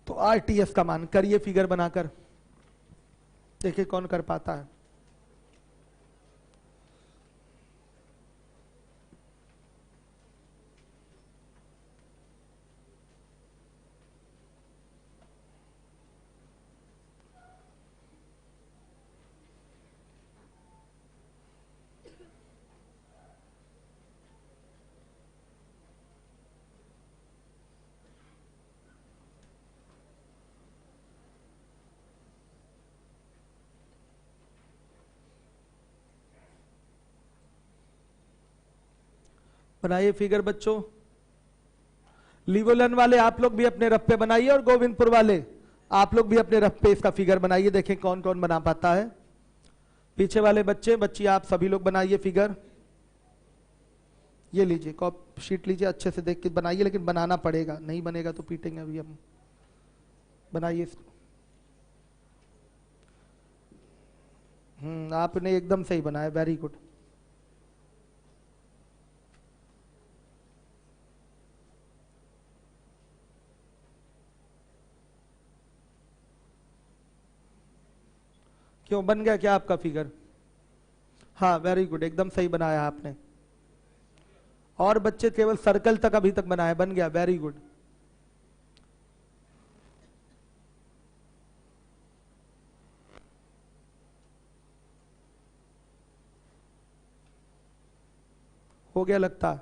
तो आर टी एस का मान करिए फिगर बनाकर, देखिए कौन कर पाता है। बनाइए फिगर बच्चों। लीवोलन वाले आप लोग भी अपने रफ पे बनाइए, और गोविंदपुर वाले आप लोग भी अपने रफ पे इसका फिगर बनाइए, देखें कौन कौन बना पाता है। पीछे वाले बच्चे बच्ची आप सभी लोग बनाइए फिगर। ये लीजिए कॉपी शीट लीजिए, अच्छे से देख के बनाइए, लेकिन बनाना पड़ेगा, नहीं बनेगा तो पीटेंगे अभी हम। बनाइए इसको। आपने एकदम सही बनाया, वेरी गुड। क्यों बन गया क्या आपका फिगर? हाँ वेरी गुड, एकदम सही बनाया आपने। और बच्चे केवल सर्कल तक अभी तक बनाया, बन गया, वेरी गुड। हो गया लगता।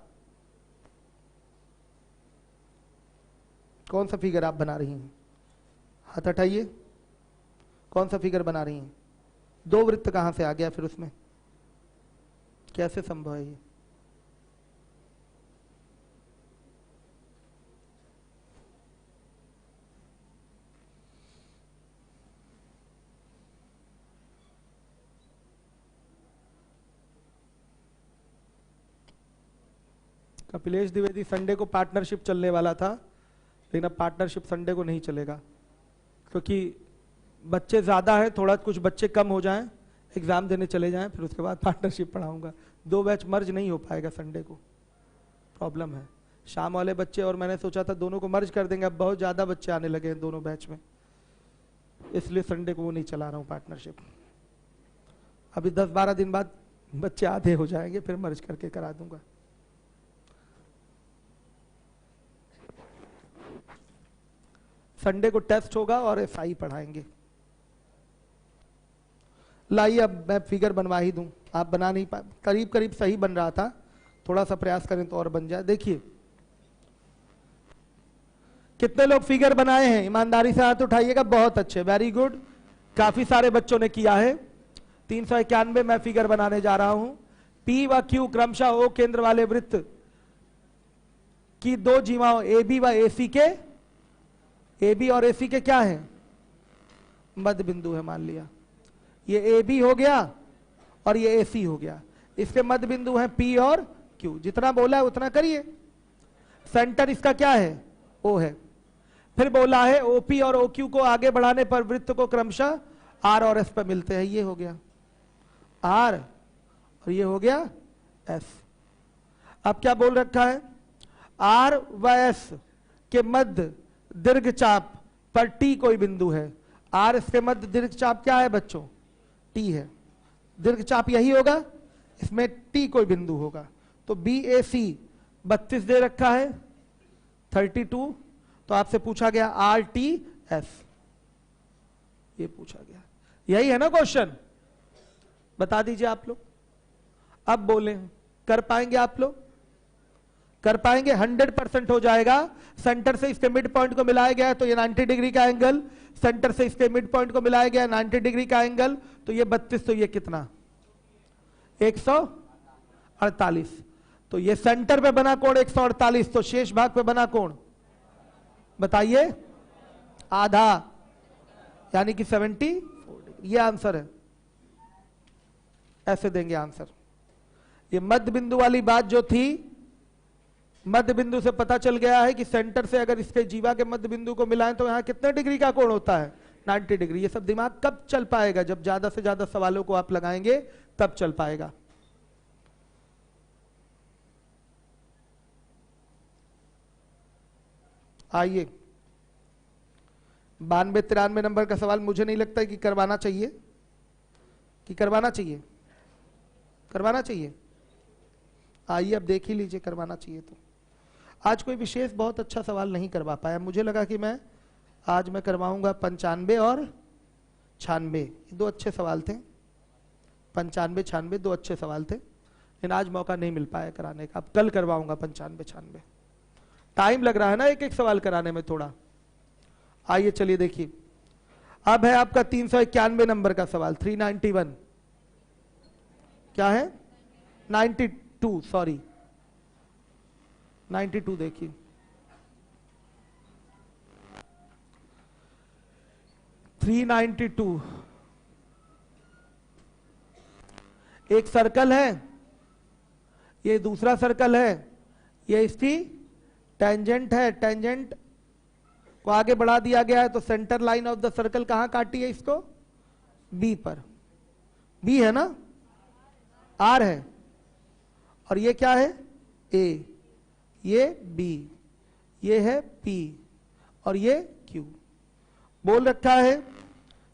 कौन सा फिगर आप बना रही हैं? हाथ हटाइए। कौन सा फिगर बना रही हैं? 2 वृत्त कहां से आ गया फिर उसमें? कैसे संभव है ये? कपिलेश द्विवेदी, संडे को पार्टनरशिप चलने वाला था, लेकिन अब पार्टनरशिप संडे को नहीं चलेगा, क्योंकि बच्चे ज्यादा है, थोड़ा कुछ बच्चे कम हो जाएं, एग्जाम देने चले जाएं, फिर उसके बाद पार्टनरशिप पढ़ाऊंगा। 2 बैच मर्ज नहीं हो पाएगा संडे को, प्रॉब्लम है। शाम वाले बच्चे और मैंने सोचा था दोनों को मर्ज कर देंगे, अब बहुत ज्यादा बच्चे आने लगे हैं दोनों बैच में, इसलिए संडे को वो नहीं चला रहा हूं पार्टनरशिप। अभी 10-12 दिन बाद बच्चे आधे हो जाएंगे, फिर मर्ज करके करा दूंगा। संडे को टेस्ट होगा और एसआई पढ़ाएंगे। लाइए अब मैं फिगर बनवा ही दूं, आप बना नहीं पा, करीब करीब सही बन रहा था, थोड़ा सा प्रयास करें तो और बन जाए। देखिए कितने लोग फिगर बनाए हैं, ईमानदारी से हाथ उठाइएगा। बहुत अच्छे, वेरी गुड, काफी सारे बच्चों ने किया है। 391 मैं फिगर बनाने जा रहा हूं। पी व क्यू क्रमशः ओ केंद्र वाले वृत्त की दो जीवाओं ए बी व ए सी के, ए बी और ए सी के क्या है, मध्य बिंदु है। मान लिया ये ए बी हो गया और ये ए सी हो गया, इसके मध्य बिंदु है पी और क्यू। जितना बोला है उतना करिए। सेंटर इसका क्या है, ओ है। फिर बोला है ओपी और ओक्यू को आगे बढ़ाने पर वृत्त को क्रमशः आर और एस पर मिलते हैं। ये हो गया आर और ये हो गया एस। अब क्या बोल रखा है, आर व एस के मध्य दीर्घ चाप पर टी कोई बिंदु है। आर एस के मध्य दीर्घ चाप क्या है बच्चों, टी है। दीर्घ चाप यही होगा, इसमें टी कोई बिंदु होगा। तो बी ए सी 32 दे रखा है, 32। तो आपसे पूछा गया आर टी एस, ये पूछा गया, यही है ना क्वेश्चन। बता दीजिए आप लोग, अब बोले कर पाएंगे आप लोग, कर पाएंगे। 100% हो जाएगा। सेंटर से इसके मिड पॉइंट को मिलाया गया तो ये 90 डिग्री का एंगल, सेंटर से इसके मिड पॉइंट को मिलाया गया 90 डिग्री का एंगल, तो ये 32, तो ये कितना 148। तो ये सेंटर पे बना कोण 148, तो शेष भाग पे बना कोण बताइए, आधा, यानी कि 74 डिग्री। ये आंसर है, ऐसे देंगे आंसर। ये मध्य बिंदु वाली बात जो थी, मध्य बिंदु से पता चल गया है कि सेंटर से अगर इसके जीवा के मध्य बिंदु को मिलाएं तो यहां कितने डिग्री का कोण होता है, 90 डिग्री। ये सब दिमाग कब चल पाएगा, जब ज्यादा से ज्यादा सवालों को आप लगाएंगे तब चल पाएगा। आइए 92-93 नंबर का सवाल मुझे नहीं लगता है कि करवाना चाहिए, कि करवाना चाहिए, करवाना चाहिए। आइए अब देख ही लीजिए, करवाना चाहिए। तो आज कोई विशेष बहुत अच्छा सवाल नहीं करवा पाया, मुझे लगा कि मैं आज मैं करवाऊंगा 95 और 96, दो अच्छे सवाल थे। 95-96 दो अच्छे सवाल थे, लेकिन आज मौका नहीं मिल पाया कराने का। अब कल करवाऊंगा 95-96। टाइम लग रहा है ना एक एक सवाल कराने में थोड़ा। आइए चलिए देखिए, अब है आपका 391 नंबर का सवाल। 391 क्या है, 92, सॉरी 92 देखिए। एक सर्कल है, ये दूसरा सर्कल है, ये इसकी टेंजेंट है। टेंजेंट को आगे बढ़ा दिया गया है, तो centre line of the circle कहां काटी है इसको, बी पर। बी है ना, आर है, और ये क्या है, ए, ये बी, ये है पी, और ये क्यू। बोल रखा है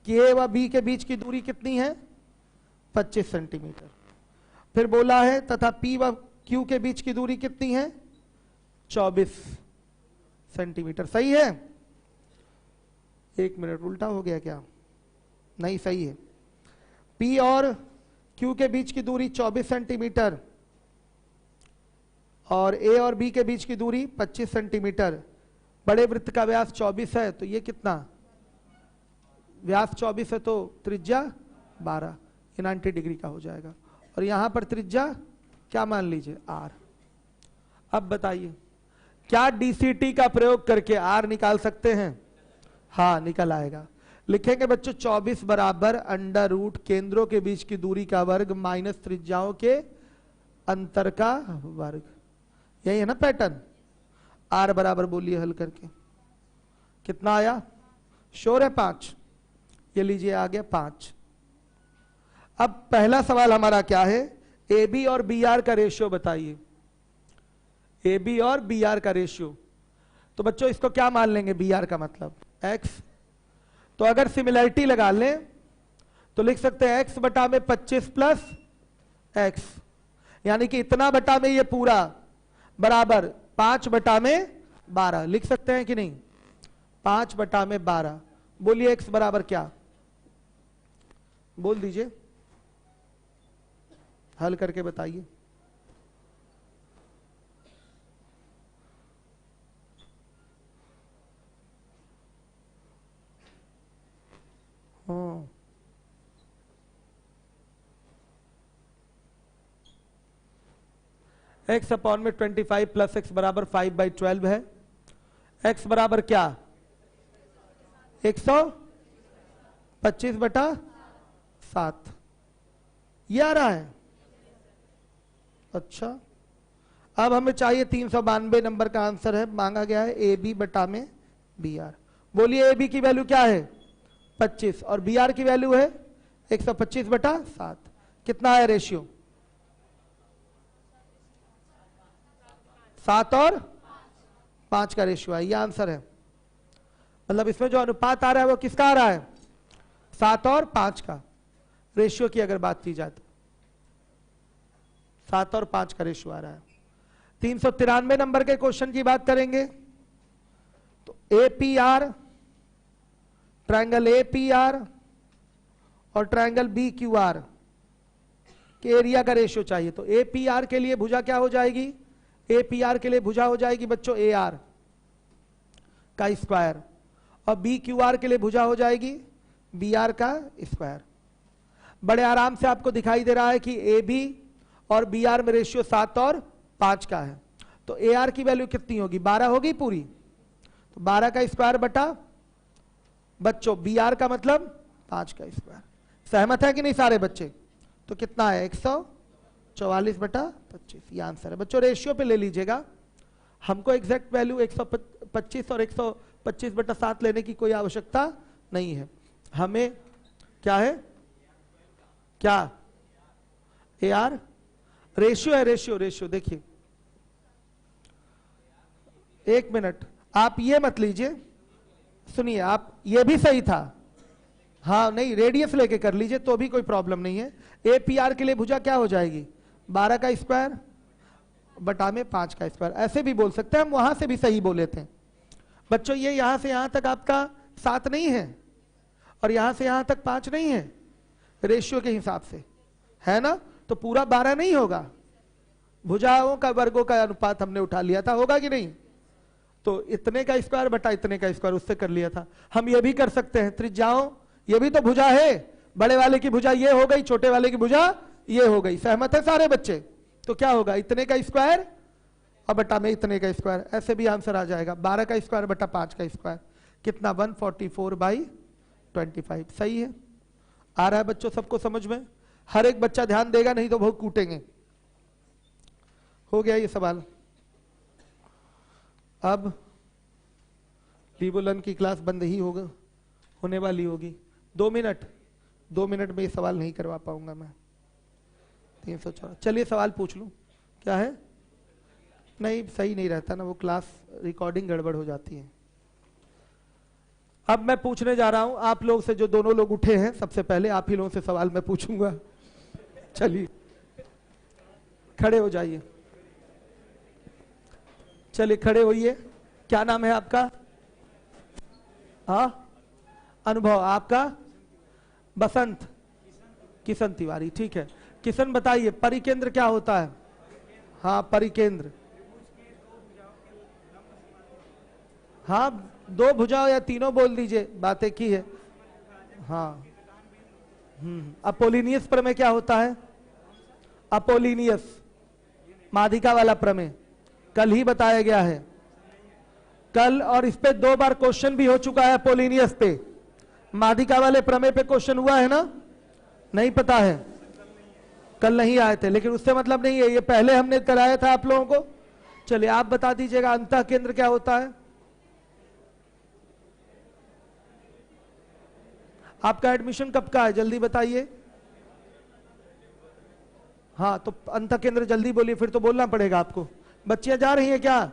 कि ए व बी के बीच की दूरी कितनी है, 25 सेंटीमीटर। फिर बोला है तथा पी व क्यू के बीच की दूरी कितनी है, 24 सेंटीमीटर। सही है, एक मिनट, उल्टा हो गया क्या, नहीं सही है। पी और क्यू के बीच की दूरी 24 सेंटीमीटर और ए और बी के बीच की दूरी 25 सेंटीमीटर। बड़े वृत्त का व्यास 24 है, तो ये कितना, व्यास 24 है तो त्रिज्या 12, ये 90 डिग्री का हो जाएगा। और यहां पर त्रिज्या क्या मान लीजिए, आर। अब बताइए क्या डीसीटी का प्रयोग करके आर निकाल सकते हैं, हाँ निकल आएगा। लिखेंगे बच्चों 24 बराबर अंडर रूट केंद्रों के बीच की दूरी का वर्ग माइनस त्रिज्याओं के अंतर का वर्ग। यही है ना पैटर्न। आर बराबर बोलिए हल करके कितना आया, श्योर है 5, ये लीजिए आ गया 5। अब पहला सवाल हमारा क्या है, ए बी और बी आर का रेशियो बताइए। ए बी और बी आर का रेशियो, तो बच्चों इसको क्या मान लेंगे, बी आर का मतलब x। तो अगर सिमिलरिटी लगा लें तो लिख सकते हैं x बटा में 25 प्लस x, यानी कि इतना बटा में ये पूरा बराबर 5 बटा में 12। लिख सकते हैं कि नहीं, 5/12। बोलिए x बराबर क्या, बोल दीजिए, हल करके बताइए। हाँ, x अपॉन में 25 प्लस x बराबर 5/12 है। x बराबर क्या, 125/7 ये आ रहा है। अच्छा, अब हमें चाहिए 392 नंबर का आंसर है, मांगा गया है ए बी बटा में बी आर। बोलिए ए बी की वैल्यू क्या है 25 और बी आर की वैल्यू है 125/7। कितना है रेशियो, 7 और 5 का रेशियो है, ये आंसर है। मतलब इसमें जो अनुपात आ रहा है वो किसका आ रहा है, 7 और 5 का। रेशियो की अगर बात की जाए तो 7 और 5 का रेशियो आ रहा है। 393 नंबर के क्वेश्चन की बात करेंगे तो APR, ट्रायंगल APR और ट्रायंगल BQR के एरिया का रेशियो चाहिए। तो APR के लिए भुजा क्या हो जाएगी, APR के लिए भुजा हो जाएगी बच्चों AR का स्क्वायर और BQR के लिए भुजा हो जाएगी BR का स्क्वायर। बड़े आराम से आपको दिखाई दे रहा है कि AB और BR में रेशियो 7 और 5 का है। तो AR की वैल्यू कितनी होगी, 12 होगी पूरी। तो 12 का स्क्वायर बटा बच्चों BR का मतलब 5 का स्क्वायर। सहमत है कि नहीं सारे बच्चे। तो कितना है 144/25, ये आंसर है बच्चों। रेशियो पे ले लीजिएगा, हमको एग्जैक्ट वैल्यू 125 और 125/7 लेने की कोई आवश्यकता नहीं है। हमें क्या है, क्या AR रेशियो है, रेशियो देखिए, एक मिनट आप ये मत लीजिए, सुनिए आप, ये भी सही था। हाँ नहीं, रेडियस लेके कर लीजिए तो भी कोई प्रॉब्लम नहीं है। APR के लिए भुजा क्या हो जाएगी, 12 का स्क्वायर बटा में 5 का स्क्वायर। ऐसे भी बोल सकते हैं हम, वहां से भी सही बोले थे बच्चों। ये यहां से यहां तक आपका 7 नहीं है और यहां से यहां तक 5 नहीं है, रेशियो के हिसाब से है ना। तो पूरा 12 नहीं होगा, भुजाओं का वर्गों का अनुपात हमने उठा लिया था, होगा कि नहीं। तो इतने का स्क्वायर बटा इतने का स्क्वायर उससे कर लिया था। हम ये भी कर सकते हैं, त्रिज्याओं, ये भी तो भुजा है, बड़े वाले की भुजा ये हो गई, छोटे वाले की भुजा ये हो गई। सहमत है सारे बच्चे। तो क्या होगा, इतने का स्क्वायर और बटा में इतने का स्क्वायर, ऐसे भी आंसर आ जाएगा। 12 का स्क्वायर बटा 5 का स्क्वायर कितना, 144/25। सही है, आ रहा है बच्चों सबको समझ में। हर एक बच्चा ध्यान देगा, नहीं तो बहुत कूटेंगे। हो गया ये सवाल। अब लीबोलन की क्लास बंद ही होगा, होने वाली होगी। 2 मिनट में ये सवाल नहीं करवा पाऊंगा मैं। 314, चलिए सवाल पूछ लूं, क्या है। नहीं सही नहीं रहता ना, वो क्लास रिकॉर्डिंग गड़बड़ हो जाती है। अब मैं पूछने जा रहा हूं आप लोग से, जो दोनों लोग उठे हैं, सबसे पहले आप ही लोगों से सवाल मैं पूछूंगा। चलिए खड़े हो जाइए, चलिए खड़े होइए। क्या नाम है आपका, हाँ अनुभव, आपका बसंत, किशन तिवारी, ठीक है। किशन बताइए परिकेंद्र क्या होता है। हाँ परिकेंद्र, हाँ 2 भुजाओं या तीनों बोल दीजिए, बातें की है। हाँ अपोलिनियस प्रमेय क्या होता है, अपोलिनियस माध्यिका वाला प्रमेय कल ही बताया गया है, कल, और इस पे 2 बार क्वेश्चन भी हो चुका है। अपोलिनियस पे, माध्यिका वाले प्रमेय पे क्वेश्चन हुआ है ना, नहीं पता है, कल नहीं आए थे, लेकिन उससे मतलब नहीं है, ये पहले हमने कराया था आप लोगों को। चलिए आप बता दीजिएगा अंतः केंद्र क्या होता है। आपका एडमिशन कब का है, जल्दी बताइए। हाँ तो अंतः केंद्र जल्दी बोलिए, फिर तो बोलना पड़ेगा आपको। बच्चियां जा रही हैं क्या,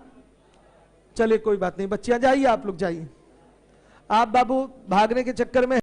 चलिए कोई बात नहीं, बच्चियां जाइए, आप लोग जाइए। आप बाबू भागने के चक्कर में